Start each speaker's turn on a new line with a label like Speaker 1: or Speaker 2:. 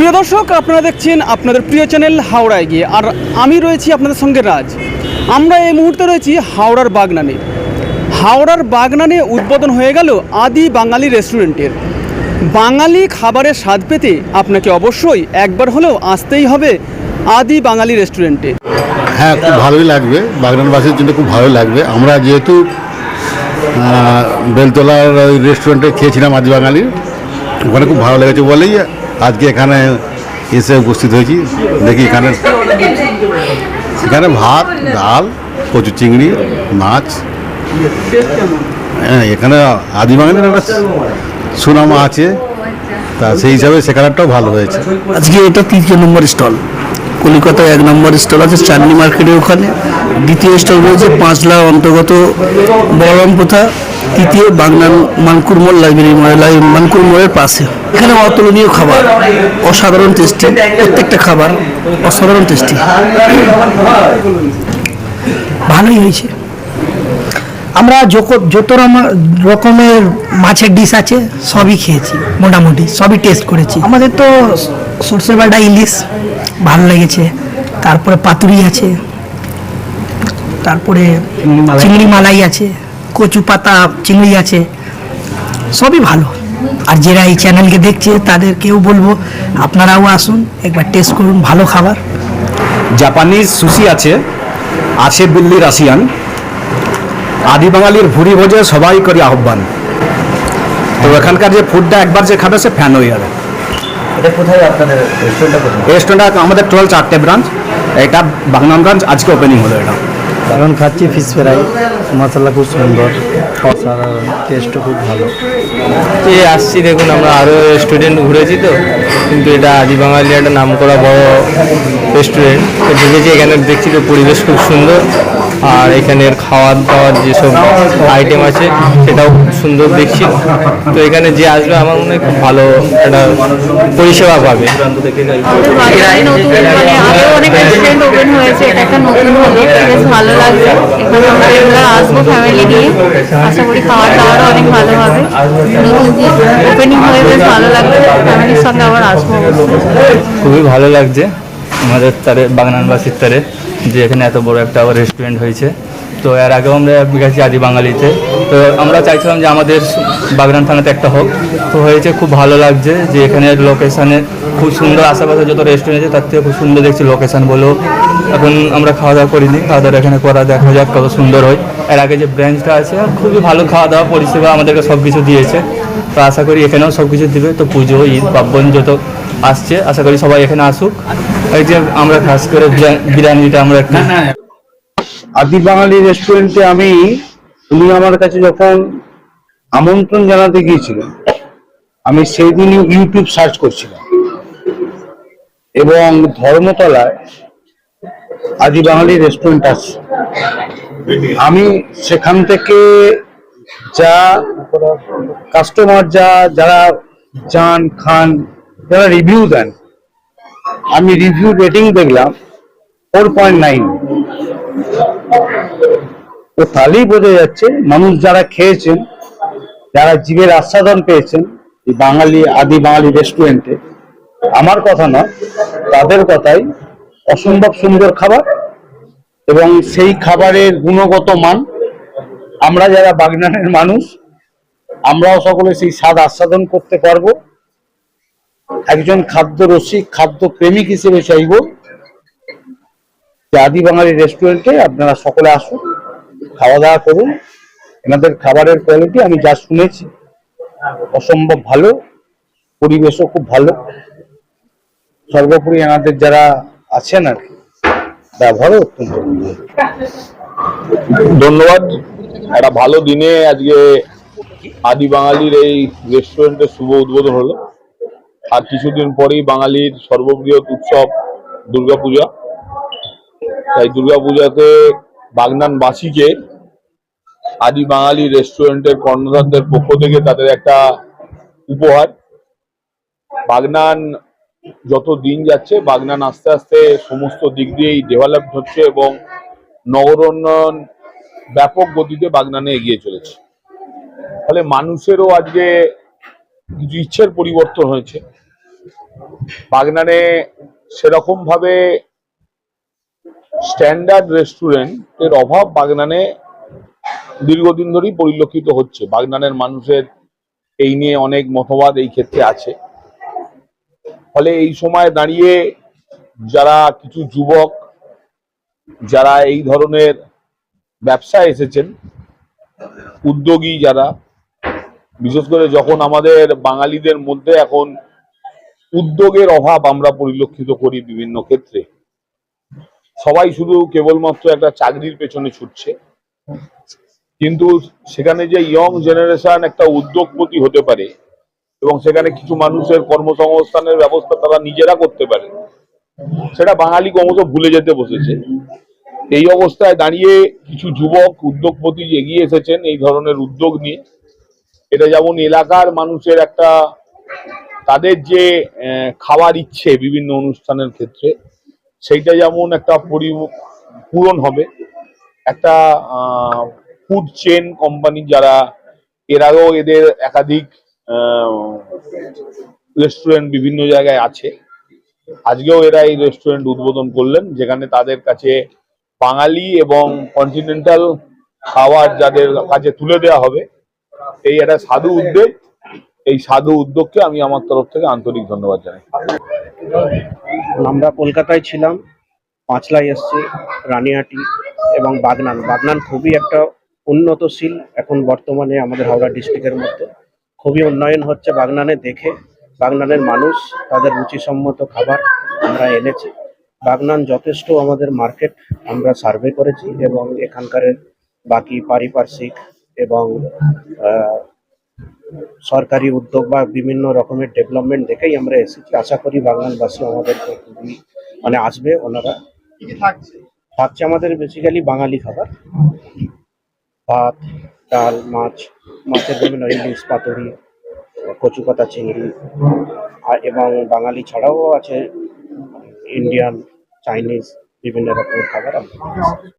Speaker 1: প্রিয় দর্শক, আপনারা দেখছেন আপনাদের প্রিয় চ্যানেল হাওড়ায় গিয়ে, আর আমি রয়েছি আপনাদের সঙ্গে রাজ। আমরা এই মুহূর্তে রয়েছি হাওড়ার বাগনানে। হাওড়ার বাগনানে উদ্বোধন হয়ে গেল আদি বাঙালি রেস্টুরেন্টের। বাঙালি খাবারের স্বাদ পেতে আপনাকে অবশ্যই একবার হলেও আসতেই হবে আদি বাঙালি রেস্টুরেন্টে।
Speaker 2: হ্যাঁ, খুব ভালোই লাগবে, বাগনানবাসীর জন্য খুব ভালো লাগবে। আমরা যেহেতু বেলতলার ওই রেস্টুরেন্টে খেয়েছিলাম আদি বাঙালির, ওখানে খুব ভালো লেগেছে বলেই আজকে এখানে এসে উপস্থিত হয়েছি। দেখি এখানে ভাত, ডাল, কচু চিংড়ি, মাছ। হ্যাঁ, এখানে আদি বাঙালির একটা সুনাম আছে, তা সেই হিসাবে সেখানেরটাও ভালো হয়েছে।
Speaker 3: আজকে এটা 3 নম্বর স্টল, কলকাতায় 1 নম্বর স্টল আছে চাঁদনি মার্কেটের ওখানে। দ্বিতীয় স্টল রয়েছে পাঁচলা অন্তর্গত বলরাম প্রথা। তৃতীয় বাগনান মানকুর মোড় মানকুর মোড়ের পাশে। এখানে অতুলনীয় খাবার, অসাধারণ টেস্টি, প্রত্যেকটা খাবার অসাধারণ টেস্টি, ভালোই হয়েছে। আমরা যত রকমের মাছের ডিশ আছে সবই খেয়েছি, মোটামুটি সবই টেস্ট করেছি। আমাদের তো সর্ষে বাটা ইলিশ ভালো লেগেছে, তারপরে পাতুরি আছে, তারপরে চিংড়ি মালাই আছে, কচু পাতা চিংড়ি আছে, সবই ভালো। আর যারা এই চ্যানেলকে দেখছে তাদেরকেও বলবো আপনারাও আসুন, একবার টেস্ট করুন, ভালো খাবার।
Speaker 4: জাপানিজ সুশি আছে, দিল্লি রাশিয়ান। আদি বাঙালির ভুরি ভোজে সবাই করি আহ্বান। তো এখানকার যে ফুডটা একবার যে খাবে সে ফ্যান হয়ে যাবে।
Speaker 3: এটা কোথায় আপনাদের
Speaker 4: রেস্টুরেন্টটা আমাদের টোটাল 4টে ব্রাঞ্চ। এটা বাগনান ব্রাঞ্চ আজকে ওপেনিং হলো। এটা
Speaker 3: এখন খাচ্ছি ফিশ ফ্রাই, মশলা খুব সুন্দর, অসাধারণ, টেস্টও খুব ভালো।
Speaker 5: আসছি দেখুন, আমরা আরও রেস্টুরেন্ট ঘুরেছি তো, কিন্তু এটা আদি বাঙালি একটা নাম করা বড় রেস্টুরেন্ট। ঢুকেছি, এখানে দেখছি তো পরিবেশ খুব সুন্দর, আর এখানের খাওয়ার দাওয়ার যেসব আইটেম আছে সেটাও খুব সুন্দর দেখছি। তো এখানে যে আসবে আমার মনে হয় খুব ভালো একটা পরিষেবা পাবে।
Speaker 6: অনেক রেস্টুরেন্ট ওপেন হয়েছে, এটা একটা নতুন হলো, বেশ ভালো লাগছে। এখানে আমরা রেগুলার আসবো ফ্যামিলি নিয়ে, আশা করি খাওয়ার দাওয়ারও অনেক ভালো হবে। নতুন যে ওপেনিং হয়ে বেশ ভালো লাগছে, ফ্যামিলির সঙ্গে আবার আসবো।
Speaker 5: খুবই ভালো লাগছে আমাদের বাগনানবাসীর তারে যে এখানে এত বড় একটা আবার রেস্টুরেন্ট হয়েছে। তো এর আগেও আমরা গেছি আদি বাঙালিতে, তো আমরা চাইছিলাম যে আমাদের বাগনান থানাতে একটা হোক, তো হয়েছে। খুব ভালো লাগছে যে এখানে লোকেশানে খুব সুন্দর, আশেপাশে যত রেস্টুরেন্ট আছে তার থেকে খুব সুন্দর দেখছি লোকেশান বলো। এখন আমরা খাওয়া দাওয়া করিনি, খাওয়া দাওয়া এখানে করা, দেখা যাক কত সুন্দর হয়। এর আগে যে ব্রাঞ্চটা আছে খুবই ভালো খাওয়া দাওয়া পরিষেবা আমাদেরকে সব কিছু দিয়েছে, তো আশা করি এখানেও সব কিছু দিবে। তো পুজো, ঈদ, পার্বণ যত আসছে, আশা করি সবাই এখানে আসুক। এই যে আমরা খাস করে বিরিয়ানিটা আমরা একটা
Speaker 7: আদি বাঙালি রেস্টুরেন্টে উনি আমার কাছে যখন আমন্ত্রণ জানাতে গিয়েছিলেন, আমি সেই দিনই ইউটিউব সার্চ করছিলাম এবং ধর্মতলায় আদি বাঙালি রেস্টুরেন্ট আছে। আমি সেখান থেকে যা কাস্টমার যারা যান খান, যারা রিভিউ দেন, আমি রিভিউ রেটিং দেখলাম 4.9। তো তাহলেই বোঝা যাচ্ছে মানুষ যারা খেয়েছেন, যারা জীবের আস্বাদন পেয়েছেন এই আদি বাঙালি রেস্টুরেন্টে, আমার কথা নয়, তাদের কথাই, অসম্ভব সুন্দর খাবার এবং সেই খাবারের গুণগত মান আমরা যারা বাগনানের মানুষ, আমরাও সকলে সেই স্বাদ আস্বাদন করতে পারবো। একজন খাদ্য রসিক, খাদ্য প্রেমিক হিসেবে চাইব যে আদি বাঙালি রেস্টুরেন্টে আপনারা সকলে আসুন, খাওয়া দাওয়া করুন। এনাদের খাবারের কোয়ালিটি আমি যা শুনেছি অসম্ভব ভালো, পরিবেশও খুব ভালো। সর্বোপরি এনাদের যারা আছেন আর কি, ব্যবহারও অত্যন্ত
Speaker 8: ধন্যবাদ। একটা ভালো দিনে আজকে আদি বাঙালির এই রেস্টুরেন্টের শুভ উদ্বোধন হলো। আর কিছুদিন পরেই বাঙালির সর্ববৃহৎ উৎসব দুর্গাপূজা। তাই দুর্গাপূজাতে বাগনানবাসীকে আদি বাঙালি রেস্টুরেন্টের কর্ণধারদের পক্ষ থেকে তাদের একটা উপহার। বাগনান যত দিন যাচ্ছে, বাগনান আস্তে আস্তে সমস্ত দিক দিয়েই ডেভেলপড হচ্ছে এবং নগর উন্নয়ন ব্যাপক গতিতে বাগনানে এগিয়ে চলেছে। ফলে মানুষেরও আজকে কিছু ইচ্ছের পরিবর্তন হয়েছে। বাগনানে সেরকম ভাবে স্ট্যান্ডার্ড রেস্টুরেন্টের অভাব বাগনানে দীর্ঘদিন ধরেই পরিলক্ষিত হচ্ছে। বাগনানের মানুষের এই নিয়ে অনেক মতবাদ এই ক্ষেত্রে আছে। ফলে এই সময় দাঁড়িয়ে যারা কিছু যুবক যারা এই ধরনের ব্যবসায় এসেছেন, উদ্যোগী যারা, বিশেষ করে যখন আমাদের বাঙালিদের মধ্যে এখন উদ্যোগের অভাব আমরা পরিলক্ষিত করি বিভিন্ন ক্ষেত্রে, সবাই শুধু কেবলমাত্র একটা চাকরির পেছনে ছুটছে, কিন্তু সেখানে যে ইয়ং জেনারেশন একটা উদ্যোগপতি হতে পারে এবং সেখানে কিছু মানুষের কর্মসংস্থানের ব্যবস্থা তারা নিজেরা করতে পারে, সেটা বাঙালি ক্রমশ ভুলে যেতে বসেছে। এই অবস্থায় দাঁড়িয়ে কিছু যুবক উদ্যোগপতি এগিয়ে এসেছেন এই ধরনের উদ্যোগ নিয়ে। এটা যেমন এলাকার মানুষের একটা তাদের যে খাওয়ার ইচ্ছে বিভিন্ন অনুষ্ঠানের ক্ষেত্রে, সেইটা যেমন একটা পূরণ হবে। একটা ফুড চেন কোম্পানি যারা এর আগেও এদের একাধিক রেস্টুরেন্ট বিভিন্ন জায়গায় আছে, আজকেও এরা এই রেস্টুরেন্ট উদ্বোধন করলেন, যেখানে তাদের কাছে বাঙালি এবং কন্টিনেন্টাল খাবার যাদের কাছে তুলে দেওয়া হবে। এই একটা সাধু উদ্যোগ, এই সাধু উদ্যোগকে আমি আমার তরফ থেকে আন্তরিক ধন্যবাদ জানাই।
Speaker 9: আমরা কলকাতায় ছিলাম, পাঁচলায় এসছি, রানিহাটি এবং বাগনান। বাগনান খুবই একটা উন্নতশীল এখন বর্তমানে আমাদের হাওড়া ডিস্ট্রিক্টের মধ্যে খুবই উন্নয়ন হচ্ছে। বাগনানে দেখে বাগনানের মানুষ তাদের রুচিসম্মত খাবার আমরা এনেছি। বাগনান যথেষ্ট আমাদের মার্কেট আমরা সার্ভে করেছি এবং এখানকার বাকি পারিপার্শ্বিক এবং সরকারি উদ্যোগ বা বিভিন্ন রকমের ডেভেলপমেন্ট দেখেই আমরা এসেছি। আশা করি বাগনানবাসী আমাদেরকে খুবই আসবে। ওনারা থাকছে আমাদের বেসিক্যালি বাঙালি খাবার, ভাত, ডাল, মাছের বিভিন্ন ইলিশ, পাতুরি, কচুপাতা, চিংড়ি, এবং বাঙালি ছাড়াও আছে ইন্ডিয়ান, চাইনিজ বিভিন্ন রকমের খাবার আমরা